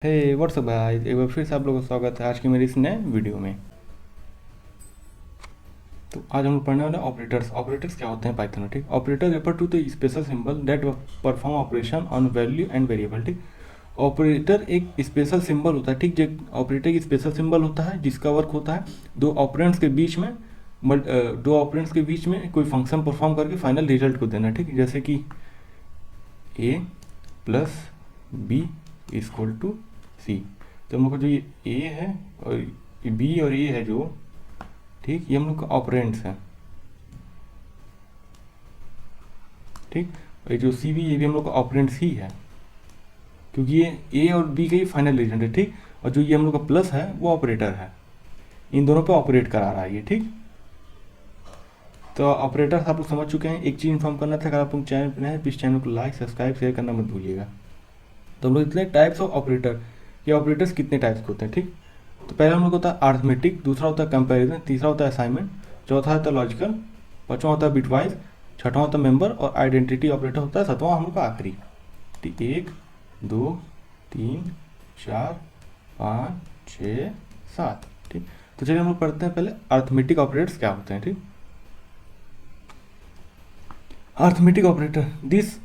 हे WhatsApp भाई, एक बार फिर से आप लोगों का स्वागत है आज की मेरी इस नए वीडियो में। तो आज हम लोग पढ़ने वाले ऑपरेटर्स। ऑपरेटर्स क्या होते हैं पाइथन में? ठीक, operator refer to the special symbol that perform operation on value and variable. ठीक, ऑपरेटर एक स्पेशल सिंबल होता है। ठीक, जो ऑपरेटर एक स्पेशल सिंबल होता है जिसका वर्क होता है दो ऑपरेंड्स के बीच में कोई फंक्शन परफॉर्म करके फाइनल रिजल्ट को देना। ठीक, जैसे कि ए प्लस बी इक्वल टू सी। तो हम लोग का जो ये ए है और ये बी और ए है जो, ठीक, ये हम लोग का ऑपरेंड्स है। ठीक, और ये जो सी बी ये भी हम लोग का ऑपरेंड्स ही है, क्योंकि ये ए और बी का ही फाइनल रिजल्ट है। ठीक, और जो ये हम लोग का प्लस है वो ऑपरेटर है, इन दोनों पे ऑपरेट करा रहा है ये। ठीक, तो ऑपरेटर्स आप लोग समझ चुके हैं। एक चीज़ इन्फॉर्म करना था, अगर आप लोग चैनल पर हैं तो इस चैनल को लाइक सब्सक्राइब शेयर करना मत भूलिएगा। तो हम लोग इतने टाइप्स ऑफ ऑपरेटर, ये ऑपरेटर्स कितने टाइप्स के होते हैं? ठीक, तो पहला हम लोग होता है अर्थमेटिक, दूसरा होता है कंपैरिजन, तीसरा होता है असाइनमेंट, चौथा होता है लॉजिकल, पांचवा होता है बिटवाइज, छठवां होता है मेंबर और आइडेंटिटी ऑपरेटर होता है सातवां हम लोग का आखिरी। ठीक, 1 2 3 4 5 6 7। ठीक, तो चलिए हम लोग पढ़ते हैं पहले अर्थमेटिक ऑपरेटर्स क्या होते हैं। ठीक, arithmetic operator this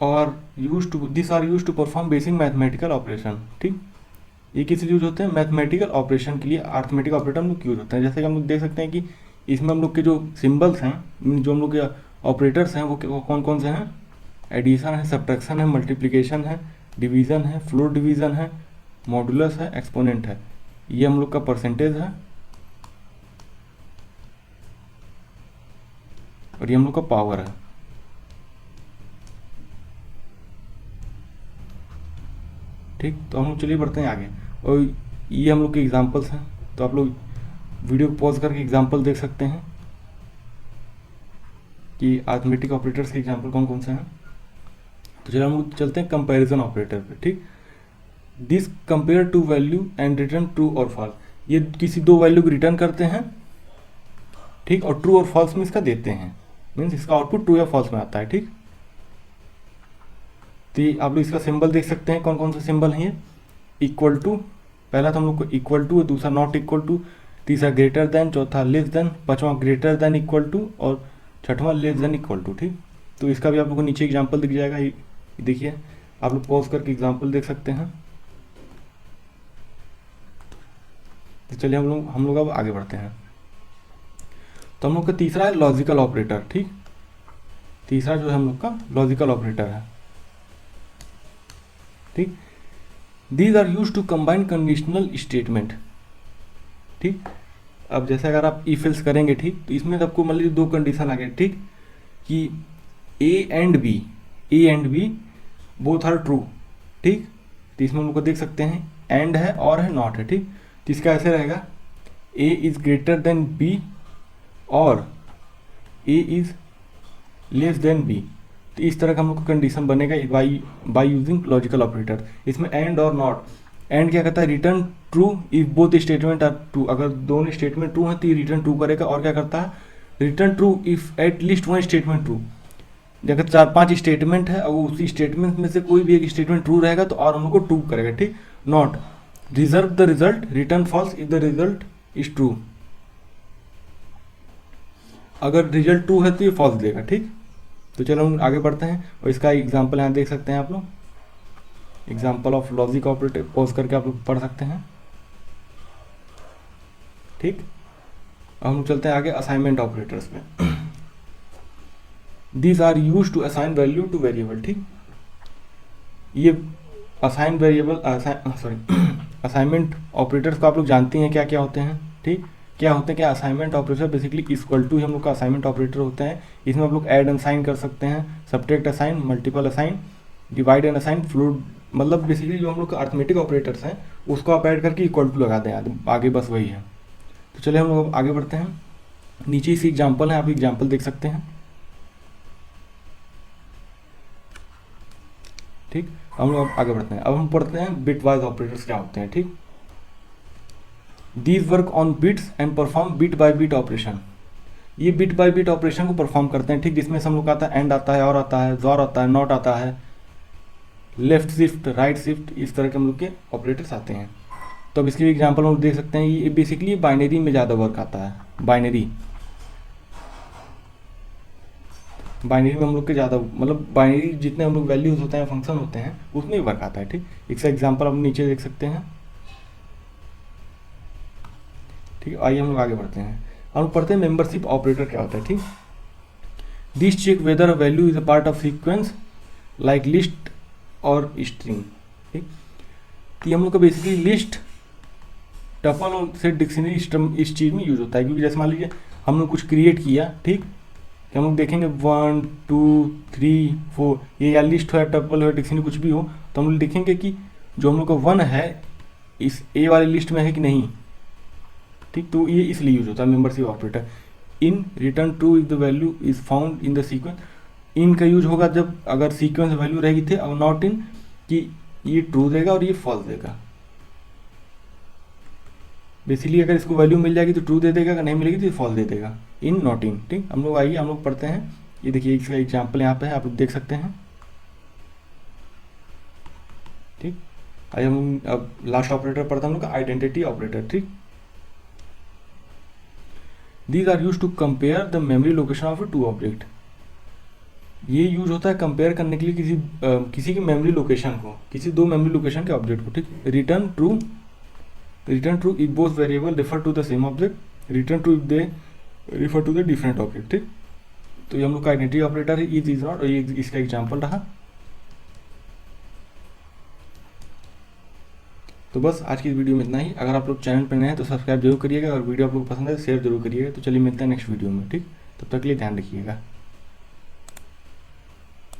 are use to perform basic mathematical operation. ठीक, ये किस यूज होते हैं? मैथमेटिकल ऑपरेशन के लिए अर्थमेटिक ऑपरेटर हम लोग यूज होते हैं। जैसे कि हम लोग देख सकते हैं कि इसमें हम लोग के जो सिंबल्स हैं, जो हम लोग के ऑपरेटर्स हैं वो कौन कौन से हैं? एडिशन है, सब्ट्रैक्शन है, मल्टीप्लिकेशन है, डिवीज़न है, फ्लोर डिवीज़न है, मॉडुलस है, एक्सपोनेंट है। ये हम लोग का परसेंटेज है और ये हम लोग का पावर है। ठीक, तो हम लोग चलिए बढ़ते हैं आगे। और ये हम लोग के एग्जांपल्स हैं, तो आप लोग वीडियो को पॉज करके एग्जांपल देख सकते हैं कि अर्थमेटिक ऑपरेटर्स के एग्जांपल कौन कौन से हैं। तो चलिए हम लोग चलते हैं कंपैरिजन ऑपरेटर पे। ठीक, this compare two value and return true और फॉल्स। ये किसी दो वैल्यू को रिटर्न करते हैं, ठीक, और ट्रू और फॉल्स में इसका देते हैं, मीन्स इसका आउटपुट ट्रू या फॉल्स में आता है। ठीक, तो ये आप लोग इसका सिंबल देख सकते हैं, कौन कौन से सिंबल हैं ये? इक्वल टू, पहला तो हम लोग को इक्वल टू है, दूसरा नॉट इक्वल टू, तीसरा ग्रेटर देन, चौथा लेस देन, पांचवा ग्रेटर देन इक्वल टू और छठवां लेस देन इक्वल टू। ठीक, तो इसका भी आप लोग को नीचे एग्जांपल दिख जाएगा। ये देखिए, आप लोग पॉज करके एग्जांपल देख सकते हैं। तो चलिए हम लोग अब आगे बढ़ते हैं। तो हम लोग का तीसरा है लॉजिकल ऑपरेटर। ठीक, तीसरा जो है हम लोग का लॉजिकल ऑपरेटर है। ठीक, these are use to combine conditional statement. ठीक, अब जैसे अगर आप इफ एल्स करेंगे, ठीक, तो इसमें आपको मान लीजिए दो कंडीशन आ गए, ठीक, कि A and B both are true. ठीक, तो इसमें हम लोग को देख सकते हैं एंड है और है नॉट है। ठीक, तो इसका ऐसे रहेगा A is greater than B और A is less than B. तो इस तरह का हम लोग का कंडीशन बनेगा बाय यूजिंग लॉजिकल ऑपरेटर। इसमें एंड और नॉट, एंड क्या कहता है? Return true if both statement are true. अगर दोनों स्टेटमेंट ट्रू हैं तो ये रिटर्न ट्रू करेगा। और क्या करता है? Return true if at least one statement true. अगर 4-5 स्टेटमेंट है और उसी स्टेटमेंट में से कोई भी एक स्टेटमेंट ट्रू रहेगा तो और हम लोग को ट्रू करेगा। ठीक, not reverse the result, return false if the result is true. अगर रिजल्ट ट्रू है तो ये फॉल्स देगा। ठीक, तो चलो हम आगे बढ़ते हैं और इसका एग्जाम्पल यहाँ देख सकते हैं आप लोग, example of logic operator, pause करके आप लोग पढ़ सकते हैं। ठीक, अब हम चलते हैं आगे असाइनमेंट ऑपरेटर्स में। These are use to assign value to variable. ठीक, ये असाइन वेरिएबल असाइनमेंट ऑपरेटर्स को आप लोग जानते हैं क्या क्या होते हैं। ठीक, क्या होते हैं? क्या assignment operator basically equal to हम लोग का असाइनमेंट ऑपरेटर होता है। इसमें आप लोग ऐड एंड असाइन कर सकते हैं, subtract assign, multiple assign, divide and assign, float, मतलब बेसिकली जो हम लोग का अर्थमेटिक ऑपरेटर्स हैं उसको आप ऐड करके इक्वल टू लगा दें आगे, बस वही है। तो चलिए हम लोग आगे बढ़ते हैं। नीचे इसी एग्जाम्पल है, आप एग्जाम्पल देख सकते हैं। ठीक, हम लोग आगे बढ़ते हैं। अब हम पढ़ते हैं बिटवाइज ऑपरेटर्स क्या होते हैं। ठीक, these work on bits and perform bit by bit operation. ये बिट बाय बिट ऑपरेशन को परफॉर्म करते हैं। ठीक, जिसमें से हम लोग आता है एंड आता है, और आता है, जॉर आता है, नॉट आता है, लेफ्ट शिफ्ट, राइट शिफ्ट, इस तरह के हम लोग के ऑपरेटर्स आते हैं। तो अब इसके एग्जांपल हम देख सकते हैं, ये बेसिकली बाइनरी में ज़्यादा वर्क आता है। बाइनरी में हम लोग के ज़्यादा, मतलब बाइनरी जितने हम लोग वैल्यूज होते हैं, फंक्शन होते हैं, उसमें वर्क आता है। ठीक, इसका एग्जांपल हम नीचे देख सकते हैं। ठीक है, आइए हम लोग आगे बढ़ते हैं। हम पढ़ते हैं मेंबरशिप ऑपरेटर क्या होता है। ठीक, this check whether a value is a part of sequence like list और स्ट्रिंग। ठीक, तो ये हम लोग का बेसिकली लिस्ट, टपल और सेट डिक्शनरी इस चीज़ में यूज होता है। क्योंकि जैसे मान लीजिए हम लोग कुछ क्रिएट किया, ठीक, कि हम लोग देखेंगे 1 2 3 4, ये या लिस्ट हो या टपल हो या डिक्शनरी कुछ भी हो, तो हम लोग देखेंगे कि जो हम लोग का 1 है इस ए वाली लिस्ट में है कि नहीं। ठीक, तो ये इसलिए यूज होता है membership operator. In return true if the value is found in the sequence. In का यूज होगा जब अगर सीक्वेंस वैल्यू रहेगी थे, और नॉट इन कि ये ट्रू देगा और ये फॉल्स देगा। बेसिकली अगर इसको वैल्यू मिल जाएगी तो ट्रू दे देगा, अगर नहीं मिलेगी तो फॉल्स दे देगा। In not in. ठीक, हम लोग आइए हम लोग पढ़ते हैं। ये देखिए इसका एग्जाम्पल यहाँ पे है, आप लोग देख सकते हैं। ठीक, आइए हम अब लास्ट ऑपरेटर पढ़ते हैं हम लोग का आइडेंटिटी ऑपरेटर। ठीक, these are use to compare the memory location of two object. ये यूज होता है कंपेयर करने के लिए किसी की मेमोरी लोकेशन को, किसी दो मेमोरी लोकेशन के ऑब्जेक्ट को। ठीक, return true if both variable refer to the same object, return true if they refer to the different object। ठीक, तो ये हम लोग का आइडेंटिटी ऑपरेटर है, इज नॉट, और ये इसका एग्जांपल रहा। तो बस आज की वीडियो में इतना ही। अगर आप लोग चैनल पर नए हैं तो सब्सक्राइब जरूर करिएगा, और वीडियो आप लोग पसंद है शेयर जरूर करिएगा। तो चलिए मिलते हैं नेक्स्ट वीडियो में। ठीक, तब तक के लिए ध्यान रखिएगा।